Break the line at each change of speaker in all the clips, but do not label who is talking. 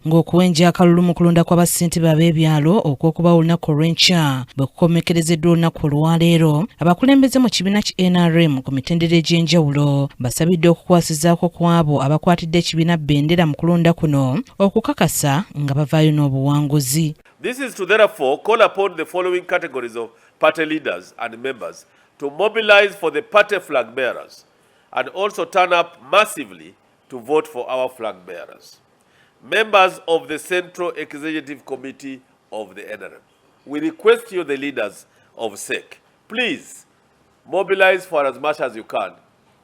ng'okuwenja akalulu mu kulonda kw'abassentebe ab'ebyalo okw'okuba olunaku olw'enkya bwe kukomekkerezeddwa olunaku olwaleero abakulembeze mu kibiina ki NRM ku mitendera egy'enjawulo basabiddwa okukwasizaako ku abo abakwatidde ekibiina Bendera mu kulonda kuno okukakasa nga bavaayo n'obuwanguzi.
This is to therefore call upon the following categories of party leaders and members to mobilize for the party flag bearers and also turn up massively to vote for our flag bearers. Members of the Central Executive Committee of the NRM, we request you, the leaders of SEC, please mobilize for as much as you can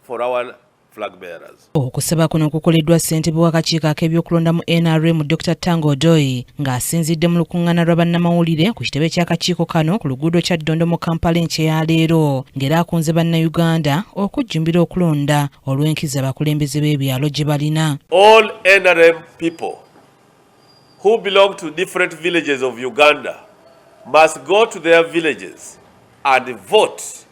for our flag bearers.
Okusaba kuno kukoleddwa ssentebe w'akakiiko ak'ebyokulonda mu NRM Dr. Tango Doi ng'asinzidde mu lukuŋŋaana lwa bannamawulire ku kitebe ky'akakiiko kano ku luguudo kya Ddondo mu Kampala enkya ya leero ng'era akunze bannayuganda okujjumbira okulonda olw'enkiza abakulembeze b'ebyalo gye balina.
All NRM people who belong to different villages of Uganda must go to their villages and vote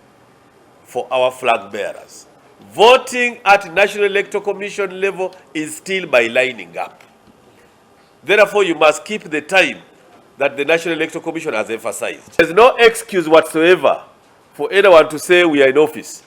for our flag bearers. Voting at National Electoral Commission level is still by lining up. Therefore, you must keep the time that the National Electoral Commission has emphasized. There's no excuse whatsoever for anyone to say we are in office.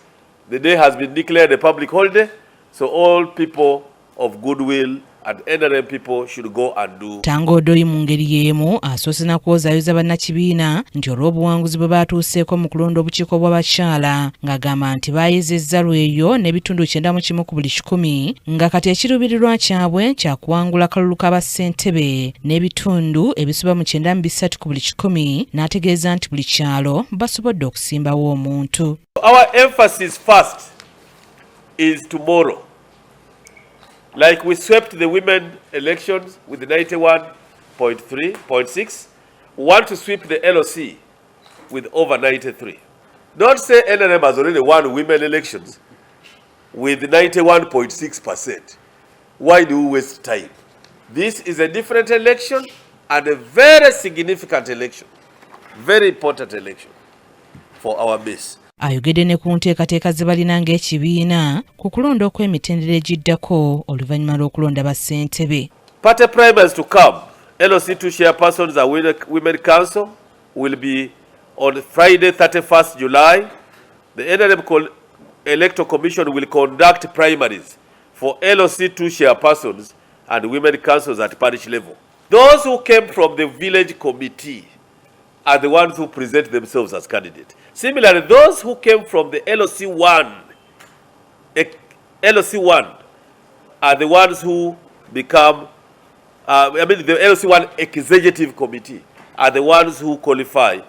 The day has been declared a public holiday, so all people of goodwill and NRM people should go and do.
Tango Doi mu ngeri y'emu asoose na kwozaayoza bannakibiina nti olw'obuwanguzi bwe baatuuseeko mu kulonda obukiiko bw'abakyala ng'agamba nti baayezezza lweyo n'ebitundu 91 ku buli 100 nga kati ekiruubirirwa kyabwe kya kuwangula akalulu k'abassentebe n'ebitundu ebisoba mu 93 ku buli 100 n'ategeeza nti buli kyalo basobodde okusimbawo omuntu.
Our emphasis first is tomorrow. Like we swept the women elections with 91.6, we want to sweep the LOC with over 93. Don't say NRM has already won women elections with 91.6%. Why do we waste time? This is a different election and a very significant election, very important election for our base.
Ayogedde ne ku nteekateeka ze balina ng'ekibiina ku kulonda okw'emitendera egiddako oluvannyuma lw'okulonda bassentebe.
Party primaries to come. LOC2 chairpersons and Women Council will be on Friday, 31st July. The NRM Electoral Commission will conduct primaries for LOC2 chairpersons and Women Councils at parish level. Those who came from the village committee are the ones who present themselves as candidates. Similarly, those who came from the LOC1 are the ones who become, the LOC1 executive committee are the ones who qualify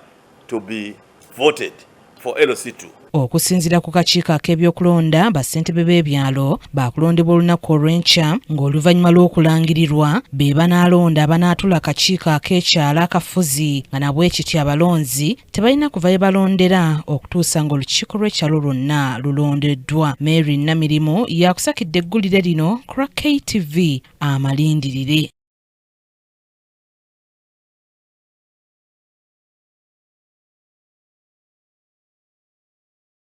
to be voted for LOC2.
Okusinziira ku kakiiko ak'ebyokulonda bassentebe b'ebyalo baakulondebwa olunaku olw'enkya ng'oluvannyuma lw'okulangirirwa be banaalonda abanaatula akakiiko ak'ekyalo akafuzi nga nabwe kityo abalonzi tebalina kuvayo balondera okutuusa ng'olukiiko lw'ekyalo lwonna lulondeddwa. Mary Namirimu yakusakidde eggulire lino ku KTV Amalindirire.